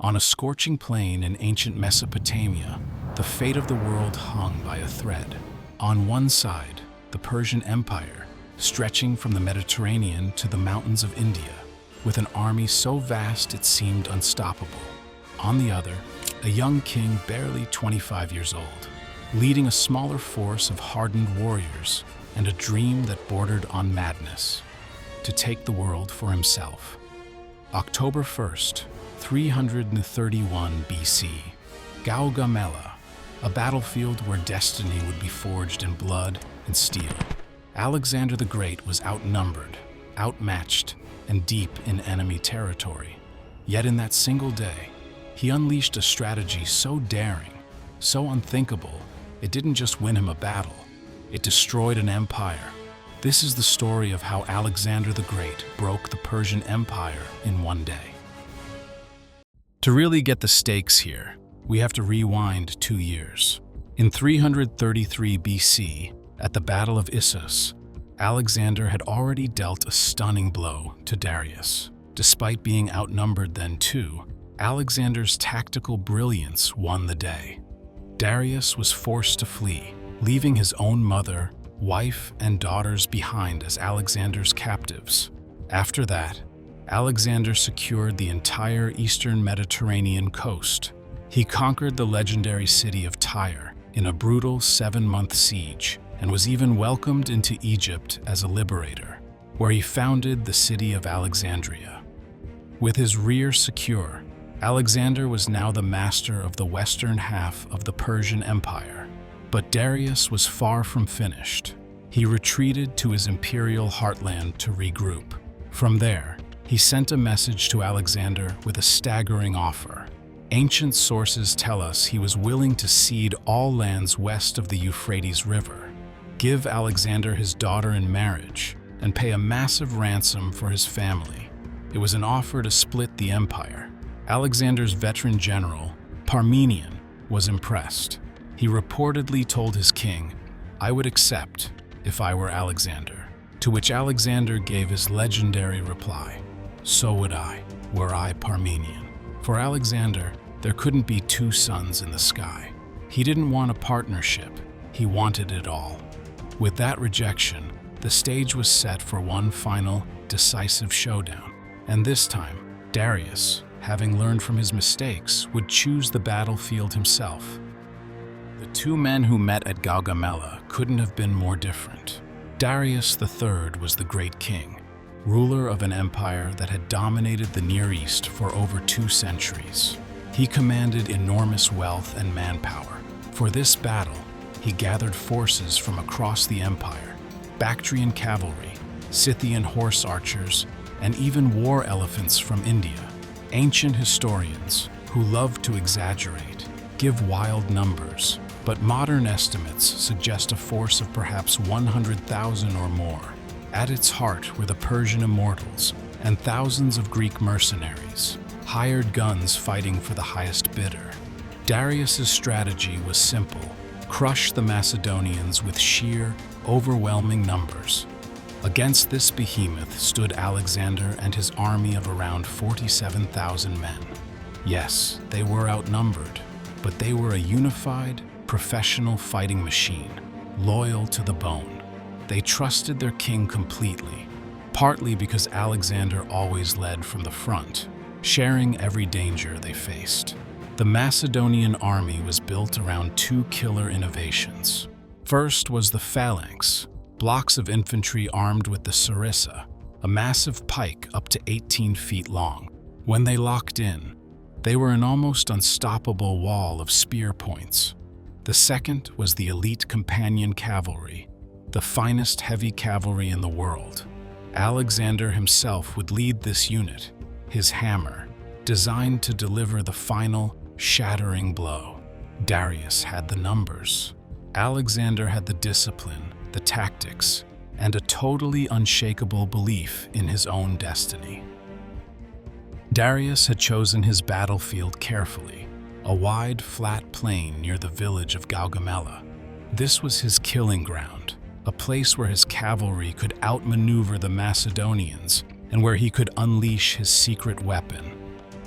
On a scorching plain in ancient Mesopotamia, the fate of the world hung by a thread. On one side, the Persian Empire, stretching from the Mediterranean to the mountains of India, with an army so vast it seemed unstoppable. On the other, a young king barely 25 years old, leading a smaller force of hardened warriors and a dream that bordered on madness: to take the world for himself. October 1st, 331 BC, Gaugamela, a battlefield where destiny would be forged in blood and steel. Alexander the Great was outnumbered, outmatched, and deep in enemy territory. Yet in that single day, he unleashed a strategy so daring, so unthinkable, it didn't just win him a battle, it destroyed an empire. This is the story of how Alexander the Great broke the Persian Empire in one day. To really get the stakes here, we have to rewind 2 years. In 333 BC, at the Battle of Issus, Alexander had already dealt a stunning blow to Darius. Despite being outnumbered then too, Alexander's tactical brilliance won the day. Darius was forced to flee, leaving his own mother, wife, and daughters behind as Alexander's captives. After that, Alexander secured the entire eastern Mediterranean coast. He conquered the legendary city of Tyre in a brutal 7-month siege and was even welcomed into Egypt as a liberator, where he founded the city of Alexandria. With his rear secure, Alexander was now the master of the western half of the Persian Empire. But Darius was far from finished. He retreated to his imperial heartland to regroup. From there, he sent a message to Alexander with a staggering offer. Ancient sources tell us he was willing to cede all lands west of the Euphrates River, give Alexander his daughter in marriage, and pay a massive ransom for his family. It was an offer to split the empire. Alexander's veteran general, Parmenion, was impressed. He reportedly told his king, "I would accept if I were Alexander," to which Alexander gave his legendary reply, "So would I, were I Parmenion." For Alexander, there couldn't be two suns in the sky. He didn't want a partnership, he wanted it all. With that rejection, the stage was set for one final, decisive showdown. And this time, Darius, having learned from his mistakes, would choose the battlefield himself. The two men who met at Gaugamela couldn't have been more different. Darius III was the great king, ruler of an empire that had dominated the Near East for over 2 centuries. He commanded enormous wealth and manpower. For this battle, he gathered forces from across the empire: Bactrian cavalry, Scythian horse archers, and even war elephants from India. Ancient historians, who love to exaggerate, give wild numbers, but modern estimates suggest a force of perhaps 100,000 or more. At its heart were the Persian Immortals and thousands of Greek mercenaries, hired guns fighting for the highest bidder. Darius's strategy was simple: crush the Macedonians with sheer, overwhelming numbers. Against this behemoth stood Alexander and his army of around 47,000 men. Yes, they were outnumbered, but they were a unified, professional fighting machine, loyal to the bone. They trusted their king completely, partly because Alexander always led from the front, sharing every danger they faced. The Macedonian army was built around 2 killer innovations. First was the phalanx, blocks of infantry armed with the sarissa, a massive pike up to 18 feet long. When they locked in, they were an almost unstoppable wall of spear points. The second was the elite Companion Cavalry, the finest heavy cavalry in the world. Alexander himself would lead this unit, his hammer, designed to deliver the final, shattering blow. Darius had the numbers. Alexander had the discipline, the tactics, and a totally unshakable belief in his own destiny. Darius had chosen his battlefield carefully, a wide, flat plain near the village of Gaugamela. This was his killing ground, a place where his cavalry could outmaneuver the Macedonians and where he could unleash his secret weapon.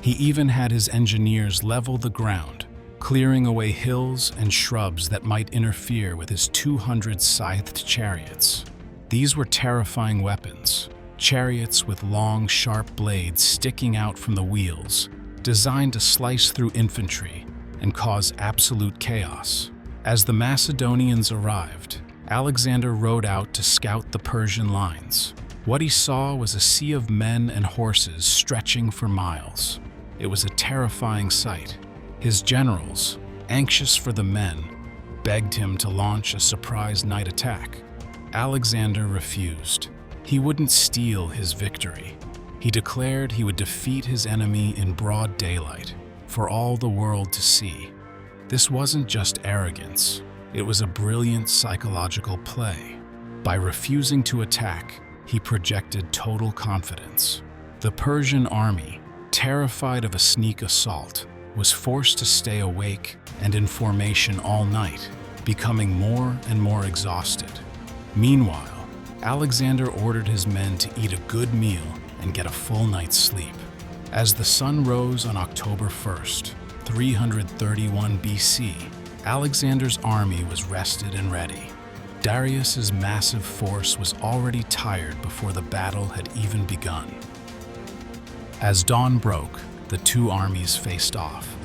He even had his engineers level the ground, clearing away hills and shrubs that might interfere with his 200 scythed chariots. These were terrifying weapons, chariots with long, sharp blades sticking out from the wheels, designed to slice through infantry and cause absolute chaos. As the Macedonians arrived, Alexander rode out to scout the Persian lines. What he saw was a sea of men and horses stretching for miles. It was a terrifying sight. His generals, anxious for the men, begged him to launch a surprise night attack. Alexander refused. He wouldn't steal his victory. He declared he would defeat his enemy in broad daylight, for all the world to see. This wasn't just arrogance. It was a brilliant psychological play. By refusing to attack, he projected total confidence. The Persian army, terrified of a sneak assault, was forced to stay awake and in formation all night, becoming more and more exhausted. Meanwhile, Alexander ordered his men to eat a good meal and get a full night's sleep. As the sun rose on October 1st, 331 BC, Alexander's army was rested and ready. Darius's massive force was already tired before the battle had even begun. As dawn broke, the two armies faced off.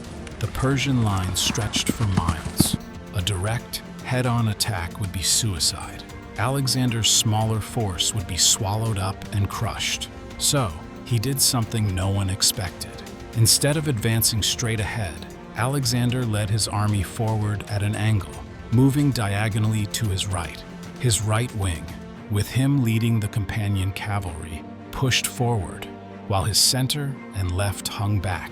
The Persian line stretched for miles. A direct, head-on attack would be suicide. Alexander's smaller force would be swallowed up and crushed. So, he did something no one expected. Instead of advancing straight ahead, Alexander led his army forward at an angle, moving diagonally to his right. His right wing, with him leading the Companion Cavalry, pushed forward, while his center and left hung back,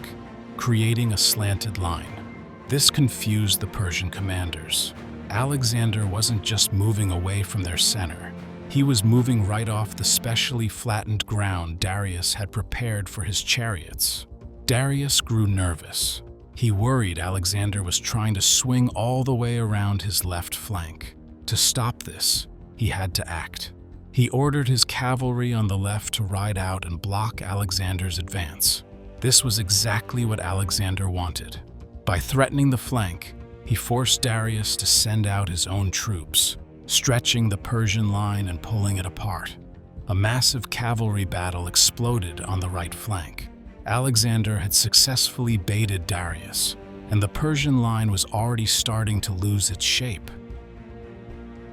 creating a slanted line. This confused the Persian commanders. Alexander wasn't just moving away from their center. He was moving right off the specially flattened ground Darius had prepared for his chariots. Darius grew nervous. He worried Alexander was trying to swing all the way around his left flank. To stop this, he had to act. He ordered his cavalry on the left to ride out and block Alexander's advance. This was exactly what Alexander wanted. By threatening the flank, he forced Darius to send out his own troops, stretching the Persian line and pulling it apart. A massive cavalry battle exploded on the right flank. Alexander had successfully baited Darius, and the Persian line was already starting to lose its shape.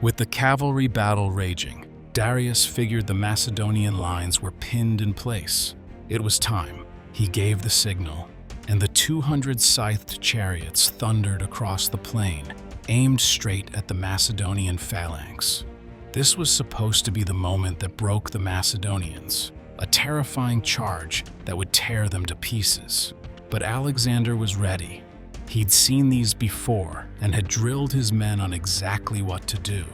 With the cavalry battle raging, Darius figured the Macedonian lines were pinned in place. It was time. He gave the signal, and the 200 scythed chariots thundered across the plain, aimed straight at the Macedonian phalanx. This was supposed to be the moment that broke the Macedonians, a terrifying charge that would tear them to pieces. But Alexander was ready. He'd seen these before and had drilled his men on exactly what to do.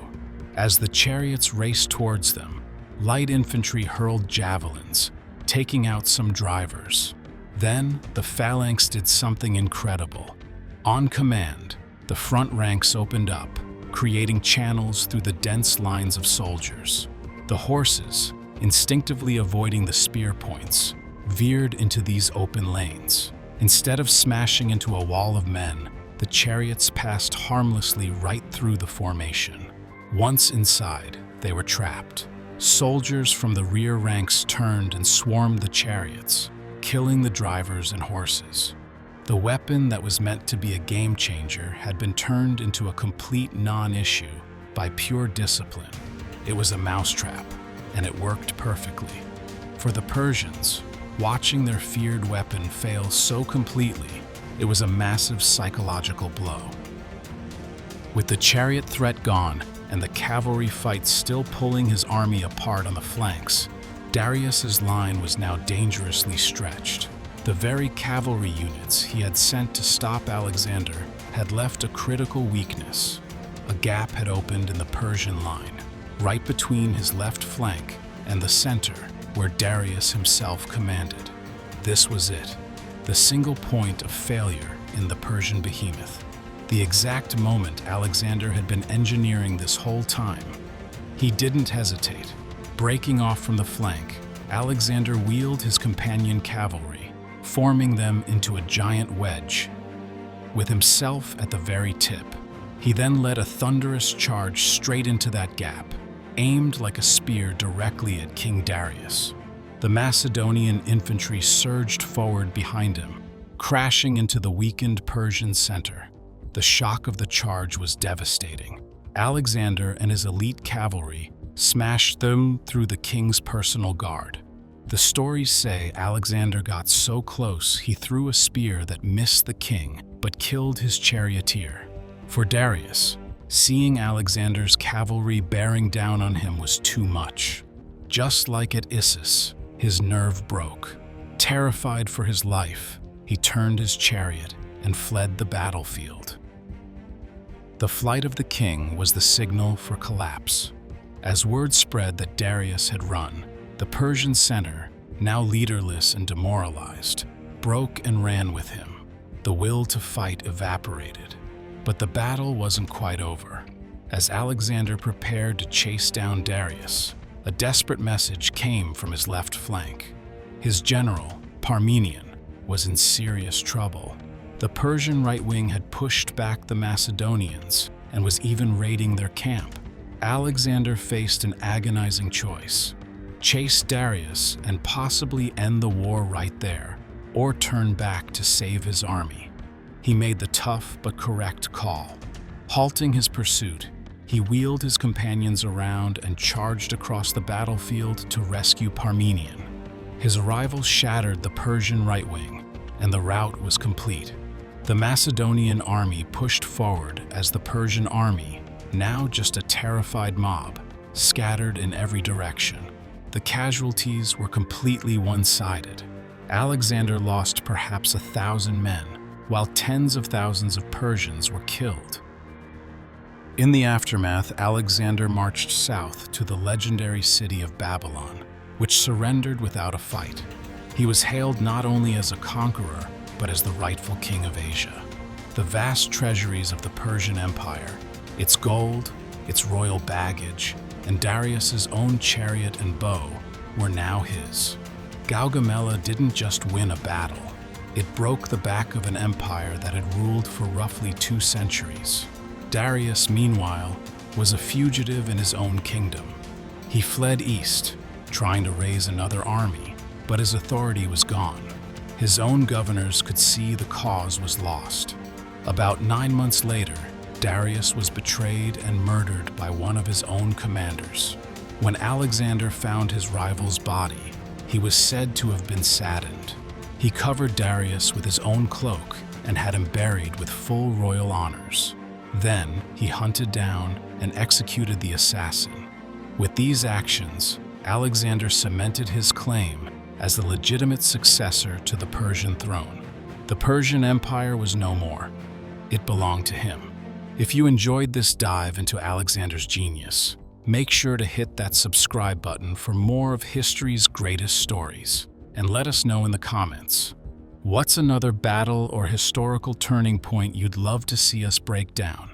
As the chariots raced towards them, light infantry hurled javelins, taking out some drivers. Then, the phalanx did something incredible. On command, the front ranks opened up, creating channels through the dense lines of soldiers. The horses, instinctively avoiding the spear points, veered into these open lanes. Instead of smashing into a wall of men, the chariots passed harmlessly right through the formation. Once inside, they were trapped. Soldiers from the rear ranks turned and swarmed the chariots, killing the drivers and horses. The weapon that was meant to be a game changer had been turned into a complete non-issue by pure discipline. It was a mousetrap, and it worked perfectly. For the Persians, watching their feared weapon fail so completely, it was a massive psychological blow. With the chariot threat gone and the cavalry fight still pulling his army apart on the flanks, Darius's line was now dangerously stretched. The very cavalry units he had sent to stop Alexander had left a critical weakness. A gap had opened in the Persian line, right between his left flank and the center where Darius himself commanded. This was it, the single point of failure in the Persian behemoth. The exact moment Alexander had been engineering this whole time. He didn't hesitate. Breaking off from the flank, Alexander wheeled his Companion Cavalry, forming them into a giant wedge, with himself at the very tip. He then led a thunderous charge straight into that gap, aimed like a spear directly at King Darius. The Macedonian infantry surged forward behind him, crashing into the weakened Persian center. The shock of the charge was devastating. Alexander and his elite cavalry smashed them through the king's personal guard. The stories say Alexander got so close he threw a spear that missed the king but killed his charioteer. For Darius, seeing Alexander's cavalry bearing down on him was too much. Just like at Issus, his nerve broke. Terrified for his life, he turned his chariot and fled the battlefield. The flight of the king was the signal for collapse. As word spread that Darius had run, the Persian center, now leaderless and demoralized, broke and ran with him. The will to fight evaporated. But the battle wasn't quite over. As Alexander prepared to chase down Darius, a desperate message came from his left flank. His general, Parmenion, was in serious trouble. The Persian right wing had pushed back the Macedonians and was even raiding their camp. Alexander faced an agonizing choice: chase Darius and possibly end the war right there, or turn back to save his army. He made the tough but correct call. Halting his pursuit, he wheeled his companions around and charged across the battlefield to rescue Parmenion. His arrival shattered the Persian right wing, and the rout was complete. The Macedonian army pushed forward as the Persian army, now just a terrified mob, scattered in every direction. The casualties were completely one-sided. Alexander lost perhaps 1,000 men, while tens of thousands of Persians were killed. In the aftermath, Alexander marched south to the legendary city of Babylon, which surrendered without a fight. He was hailed not only as a conqueror, but as the rightful king of Asia. The vast treasuries of the Persian Empire, its gold, its royal baggage, and Darius's own chariot and bow were now his. Gaugamela didn't just win a battle. It broke the back of an empire that had ruled for roughly 2 centuries. Darius, meanwhile, was a fugitive in his own kingdom. He fled east, trying to raise another army, but his authority was gone. His own governors could see the cause was lost. About 9 months later, Darius was betrayed and murdered by one of his own commanders. When Alexander found his rival's body, he was said to have been saddened. He covered Darius with his own cloak and had him buried with full royal honors. Then he hunted down and executed the assassin. With these actions, Alexander cemented his claim as the legitimate successor to the Persian throne. The Persian Empire was no more. It belonged to him. If you enjoyed this dive into Alexander's genius, make sure to hit that subscribe button for more of history's greatest stories, and let us know in the comments. What's another battle or historical turning point you'd love to see us break down?